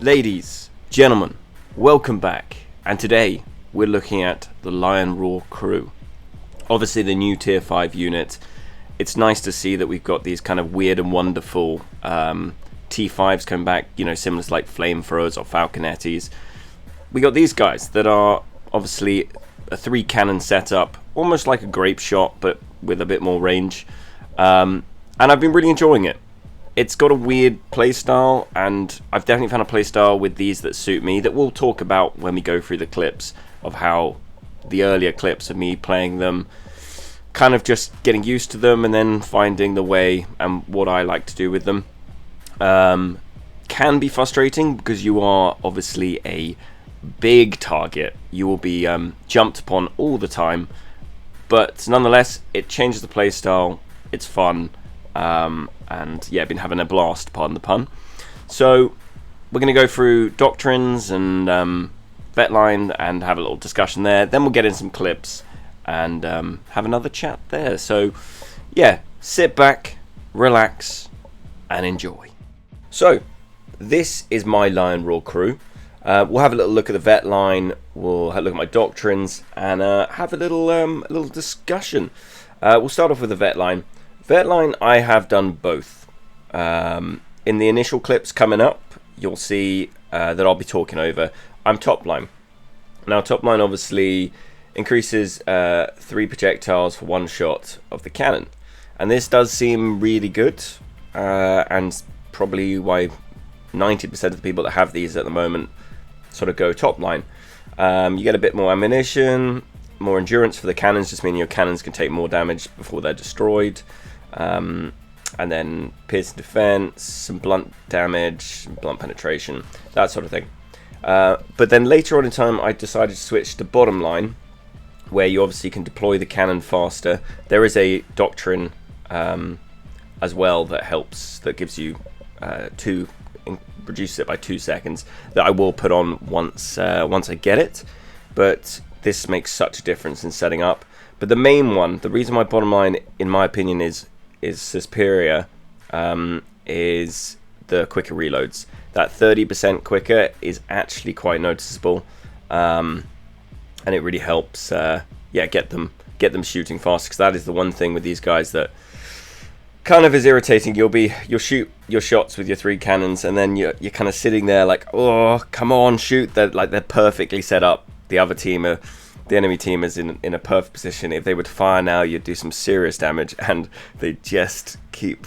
Ladies, gentlemen, welcome back, and today we're looking at the Lionroar crew. Obviously the new tier 5 unit. It's nice to see that we've got these kind of weird and wonderful T5s coming back, you know, similar to like flamethrowers or falconettis. We got these guys that are obviously a 3 cannon setup, almost like a grape shot but with a bit more range, and I've been really enjoying it. It's got a weird playstyle, and I've definitely found a playstyle with these that suit me that we'll talk about when we go through the clips of how the earlier clips of me playing them, kind of just getting used to them and then finding the way and what I like to do with them. Can be frustrating because you are obviously a big target. You will be jumped upon all the time, but nonetheless it changes the playstyle. It's fun. And yeah, I've been having a blast, pardon the pun. So we're going to go through doctrines and Vetline and have a little discussion there. Then we'll get in some clips and have another chat there. So yeah, sit back, relax, and enjoy. So this is my Lionroar crew. We'll have a little look at the Vetline. We'll have a look at my doctrines and have a little discussion. We'll start off with the Vetline. Vetline, I have done both. In the initial clips coming up, you'll see that I'll be talking over. I'm top line. Now, top line obviously increases 3 projectiles for 1 shot of the cannon. And this does seem really good, and probably why 90% of the people that have these at the moment sort of go top line. You get a bit more ammunition, more endurance for the cannons, just meaning your cannons can take more damage before they're destroyed. And then piercing defense, some blunt damage, some blunt penetration, that sort of thing. But then later on in time, I decided to switch to bottom line, where you obviously can deploy the cannon faster. There is a doctrine as well that helps, that gives you reduces it by 2 seconds, that I will put on once I get it. But this makes such a difference in setting up. But the main one, the reason why bottom line, in my opinion, is superior, is the quicker reloads. That 30% quicker is actually quite noticeable, and it really helps. Get them shooting faster, because that is the one thing with these guys that kind of is irritating. You'll shoot your shots with your 3 cannons, and then you're kind of sitting there like, oh, come on, shoot. They're perfectly set up. The other team are. The enemy team is in a perfect position. If they were to fire now, you'd do some serious damage, and they just keep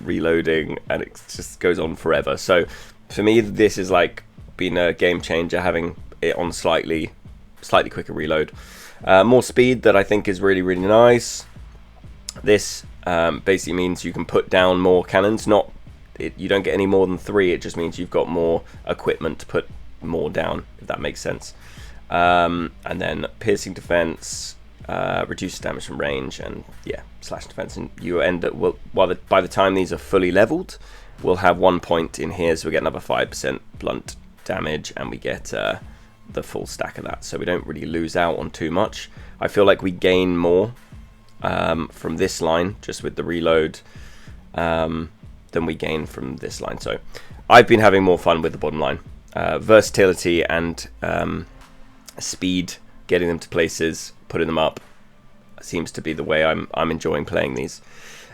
reloading, and it just goes on forever. So for me, this is like been a game changer, having it on slightly quicker reload. More speed, that I think is really, really nice. This basically means you can put down more cannons. You don't get any more than 3. It just means you've got more equipment to put more down, if that makes sense. And then piercing defense, reduces damage from range, and yeah, slash defense. And you end up, by the time these are fully leveled, we'll have 1 point in here, so we get another 5% blunt damage, and we get the full stack of that. So we don't really lose out on too much. I feel like we gain more from this line, just with the reload, than we gain from this line. So I've been having more fun with the bottom line. Versatility and speed, getting them to places, putting them up, seems to be the way I'm enjoying playing these.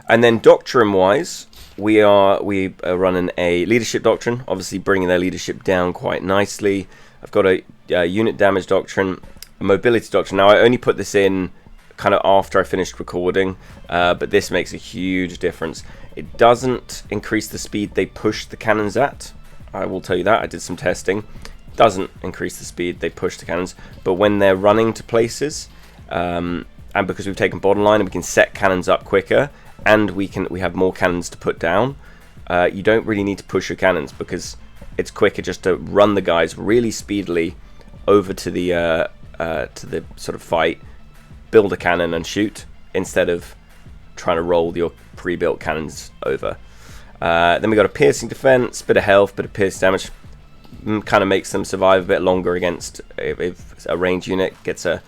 And then doctrine wise, we are running a leadership doctrine, obviously bringing their leadership down quite nicely. I've got a unit damage doctrine, a mobility doctrine. Now I only put this in kind of after I finished recording, but this makes a huge difference. It doesn't increase the speed they push the cannons at, I will tell you that. I did some testing. Doesn't increase the speed they push the cannons, but when they're running to places, and because we've taken bottom line and we can set cannons up quicker, and we have more cannons to put down, you don't really need to push your cannons, because it's quicker just to run the guys really speedily over to the sort of fight, build a cannon and shoot, instead of trying to roll your pre-built cannons over. Then we got a piercing defense, bit of health, bit of piercing damage. Kind of makes them survive a bit longer against if a range unit gets a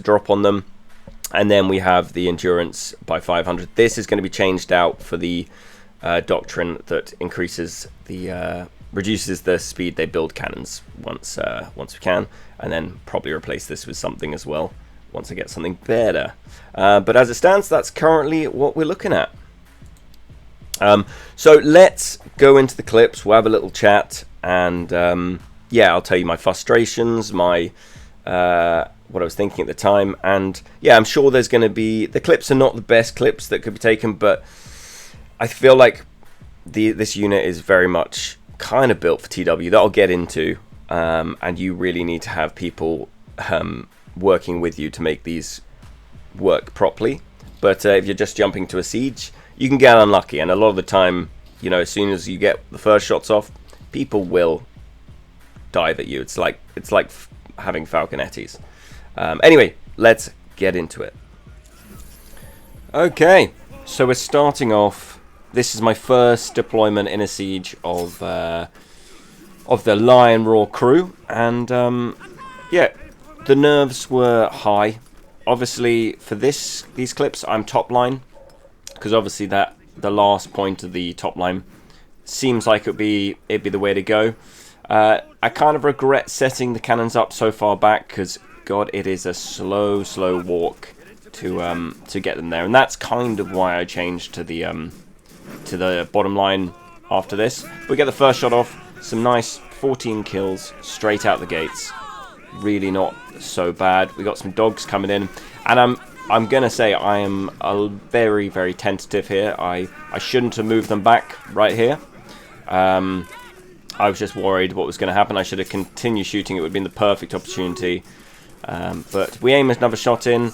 drop on them. And then we have the endurance by 500. This is going to be changed out for the doctrine that increases the reduces the speed they build cannons once we can, and then probably replace this with something as well once I get something better. But as it stands, that's currently what we're looking at. So let's go into the clips. We'll have a little chat, and yeah, I'll tell you my frustrations, my what I was thinking at the time, and yeah, I'm sure there's going to be, the clips are not the best clips that could be taken, but I feel like this unit is very much kind of built for TW, that I'll get into, and you really need to have people working with you to make these work properly. But if you're just jumping to a siege, you can get unlucky, and a lot of the time, you know, as soon as you get the first shots off, people will dive at you. It's like having falconettis. Anyway, let's get into it. Okay, so we're starting off. This is my first deployment in a siege of the Lionroar crew, and yeah, the nerves were high. Obviously, for these clips, I'm top line, because obviously the last point of the top line seems like it'd be the way to go. I kind of regret setting the cannons up so far back, because God, it is a slow walk to get them there, and that's kind of why I changed to the bottom line after this. We get the first shot off, some nice 14 kills straight out the gates. Really not so bad. We got some dogs coming in, and I'm gonna say I am very tentative here. I shouldn't have moved them back right here. I was just worried what was going to happen. I should have continued shooting. It would have been the perfect opportunity. But we aim another shot in.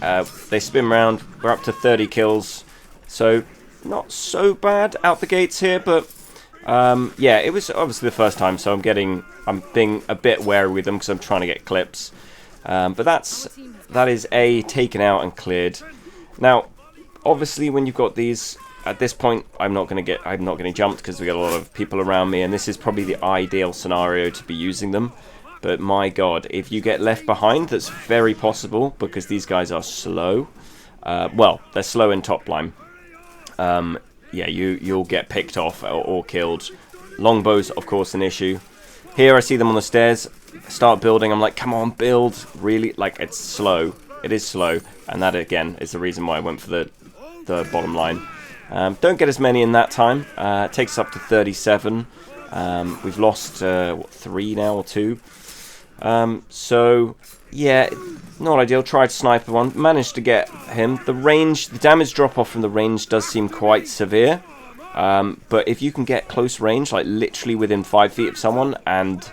They spin around. We're up to 30 kills. So not so bad out the gates here. But yeah, it was obviously the first time. So I'm being a bit wary with them because I'm trying to get clips. But that is taken out and cleared. Now, obviously, when you've got these, at this point, I'm not going to jump because we got a lot of people around me, and this is probably the ideal scenario to be using them. But my God, if you get left behind, that's very possible because these guys are slow. Well, they're slow in top line. Yeah, you'll get picked off or killed. Longbows, of course, an issue. Here, I see them on the stairs. Start building. I'm like, come on, build. Really, like, it's slow. It is slow, and that again is the reason why I went for the bottom line. Don't get as many in that time. It takes us up to 37. We've lost 3 now or 2. So yeah, not ideal. Tried sniper one, managed to get him. The damage drop off from the range does seem quite severe. But if you can get close range, like literally within 5 feet of someone, and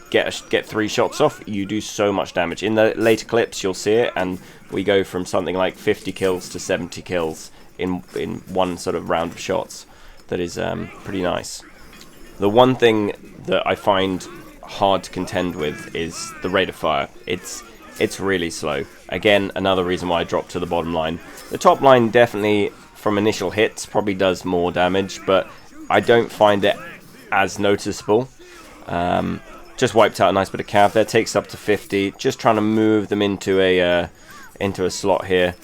get 3 shots off, you do so much damage. In the later clips, you'll see it, and we go from something like 50 kills to 70 kills in one sort of round of shots. That is pretty nice. The one thing that I find hard to contend with is the rate of fire. It's really slow. Again, another reason why I dropped to the bottom line. The top line definitely, from initial hits, probably does more damage, but I don't find it as noticeable. Just wiped out a nice bit of cav there. Takes up to 50. Just trying to move them into a slot here.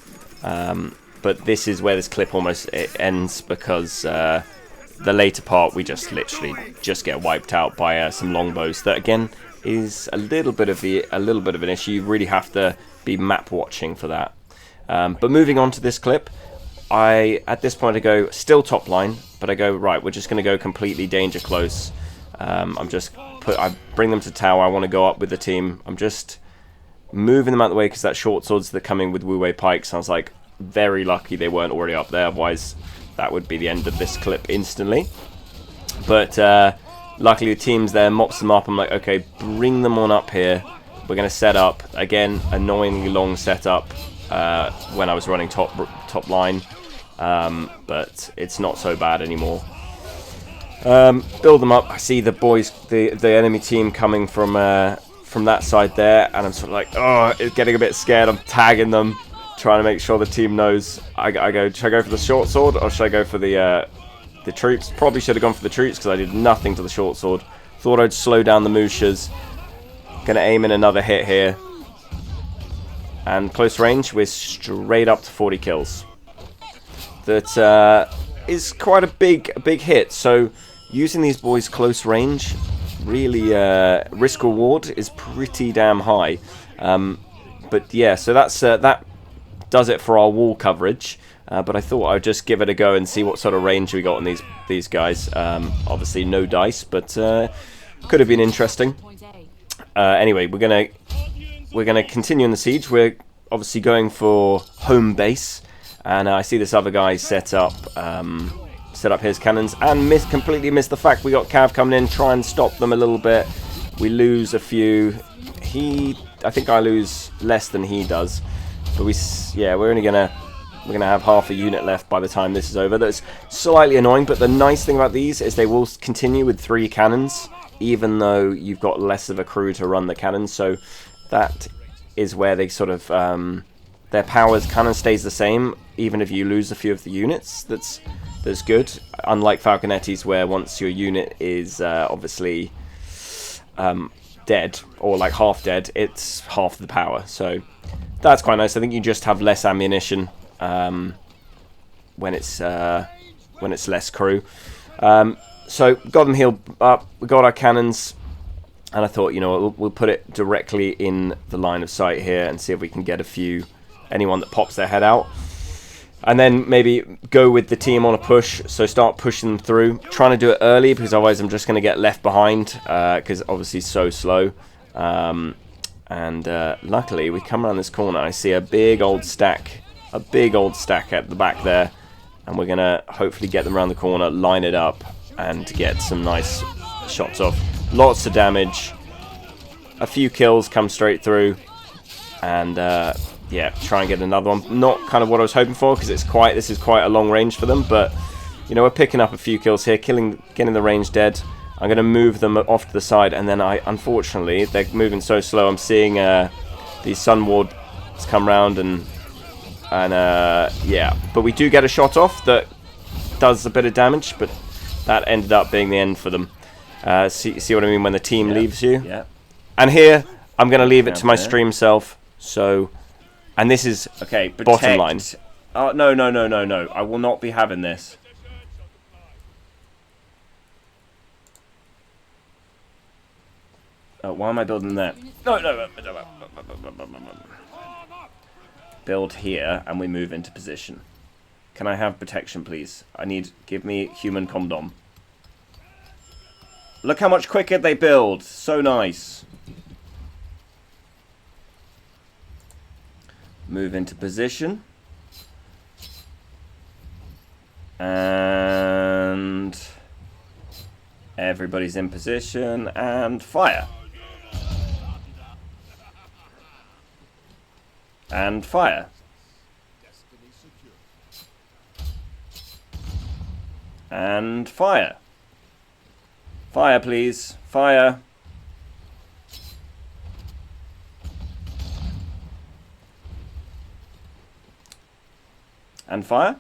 But this is where this clip almost ends, because the later part we just literally get wiped out by some longbows. That again is a little bit of an issue. You really have to be map watching for that. But moving on to this clip, at this point I go still top line, but I go right. We're just going to go completely danger close. I bring them to tower. I want to go up with the team. I'm just moving them out of the way because that short swords that come in with Wu Wei pikes. I was like, very lucky they weren't already up there, otherwise that would be the end of this clip instantly. But luckily the team's there, mops them up. I'm like, okay, bring them on up here. We're going to set up. Again, annoyingly long setup when I was running top line, but it's not so bad anymore. Build them up. I see the boys, the enemy team coming from that side there, and I'm sort of like, oh, it's getting a bit scared. I'm tagging them, trying to make sure the team knows. I go, should I go for the short sword or should I go for the troops? Probably should have gone for the troops because I did nothing to the short sword. Thought I'd slow down the Mooshas. Gonna aim in another hit here. And close range, we're straight up to 40 kills. That is quite a big hit. So using these boys close range, really risk reward is pretty damn high. But yeah, so that does it for our wall coverage. But I thought I'd just give it a go and see what sort of range we got on these guys. Obviously no dice, but could have been interesting. Anyway, we're gonna continue in the siege. We're obviously going for home base, and I see this other guy set up his cannons and completely missed the fact we got Cav coming in, try and stop them a little bit. We lose a few. I think I lose less than he does, but we're only gonna have half a unit left by the time this is over. That's slightly annoying, but the nice thing about these is they will continue with 3 cannons, even though you've got less of a crew to run the cannons. So that is where they sort of their powers kind of stays the same, even if you lose a few of the units. That's good. Unlike Falconetti's, where once your unit is obviously dead or like half dead, it's half the power. So that's quite nice. I think you just have less ammunition when it's less crew. So got them healed up. We got our cannons, and I thought, you know, we'll put it directly in the line of sight here and see if we can get anyone that pops their head out. And then maybe go with the team on a push, so start pushing them through. Trying to do it early, because otherwise I'm just going to get left behind, because obviously it's so slow. And luckily, we come around this corner, I see a big old stack at the back there. And we're going to hopefully get them around the corner, line it up, and get some nice shots off. Lots of damage. A few kills come straight through. And yeah, try and get another one. Not kind of what I was hoping for, because this is quite a long range for them, but you know, we're picking up a few kills here, getting the range dead. I'm going to move them off to the side, and then unfortunately, they're moving so slow. I'm seeing these Sun Wards come round, and yeah, but we do get a shot off that does a bit of damage, but that ended up being the end for them. See what I mean when the team leaves you? Yeah. And here, I'm going to leave it to my stream self, so... And this is bottom line. Oh, no. I will not be having this. Oh, why am I building that? No. Build here, and we move into position. Can I have protection, please? Give me human condom. Look how much quicker they build. So nice. Move into position. And everybody's in position, and fire. And fire. And fire. Fire, please. Fire. And fire.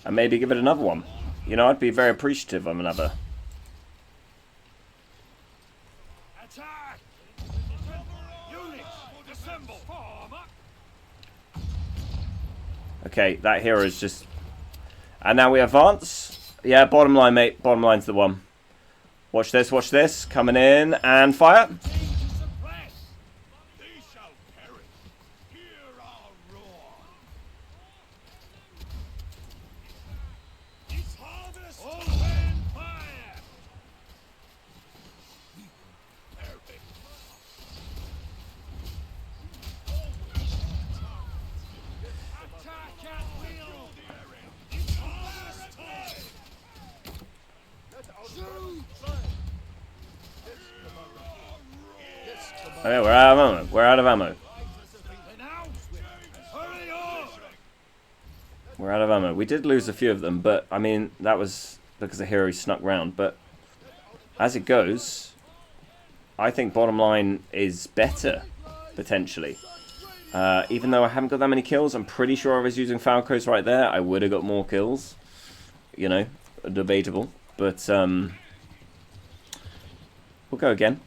And maybe give it another one. You know, I'd be very appreciative of another. Attack! Okay, that hero is just... And now we advance. Yeah, bottom line, mate. Bottom line's the one. Watch this, watch this. Coming in, and fire. Okay, we're out of ammo. We're out of ammo. We're out of ammo. We did lose a few of them, but I mean, that was because the hero snuck round. But as it goes, I think bottom line is better, potentially. Even though I haven't got that many kills, I'm pretty sure I was using Falcos right there. I would have got more kills. You know, debatable. But we'll go again.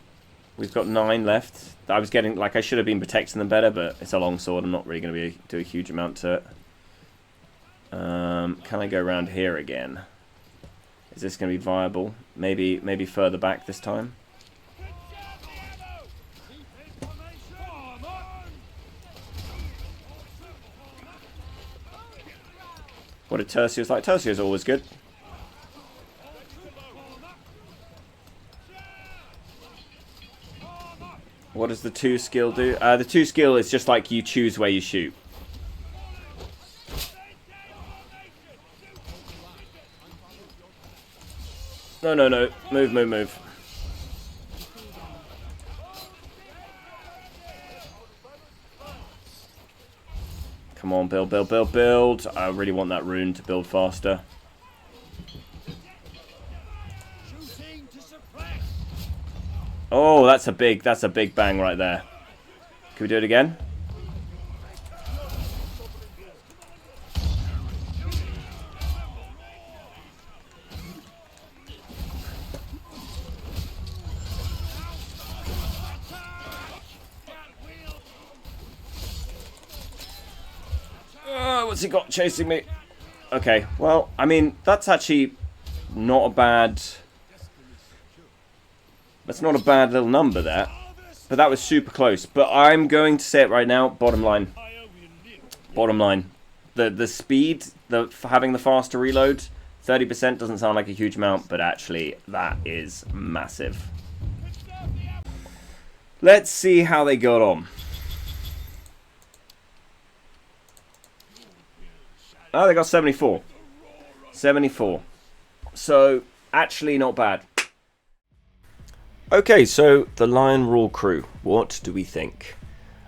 We've got 9 left. I was getting, like, I should have been protecting them better, but it's a long sword. I'm not really going to do a huge amount to it. Can I go around here again? Is this going to be viable? Maybe further back this time. What did Tercius like? Tercius always good. What does the 2 skill do? The 2 skill is just like you choose where you shoot. No. Move. Come on, build. I really want that rune to build faster. Oh, that's a big bang right there. Can we do it again? What's he got chasing me? Okay, well, I mean, that's actually not a bad... That's not a bad little number there. But that was super close. But I'm going to say it right now, bottom line. Bottom line. The speed, having the faster reload, 30% doesn't sound like a huge amount, but actually that is massive. Let's see how they got on. Oh, they got 74. 74. So, actually not bad. Okay, so the Lionroar crew. What do we think?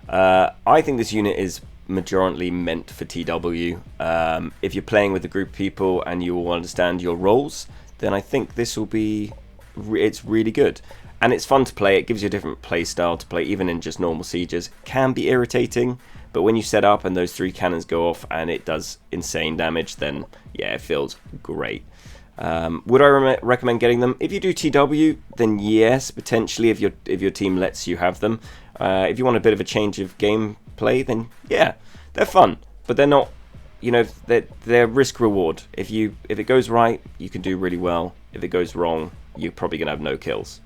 I think this unit is majorly meant for TW. If you're playing with a group of people and you all understand your roles, then I think this will be... It's really good. And it's fun to play. It gives you a different play style to play, even in just normal sieges. Can be irritating. But when you set up and those 3 cannons go off and it does insane damage, then yeah, it feels great. Would I recommend getting them? If you do TW, then yes, potentially if your team lets you have them. If you want a bit of a change of gameplay, then yeah, they're fun. But they're not, you know, they're risk reward. If it goes right, you can do really well. If it goes wrong, you're probably gonna have no kills.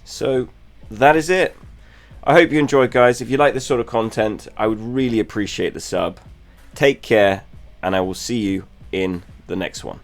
So that is it. I hope you enjoyed, guys. If you like this sort of content, I would really appreciate the sub. Take care, and I will see you in the next one.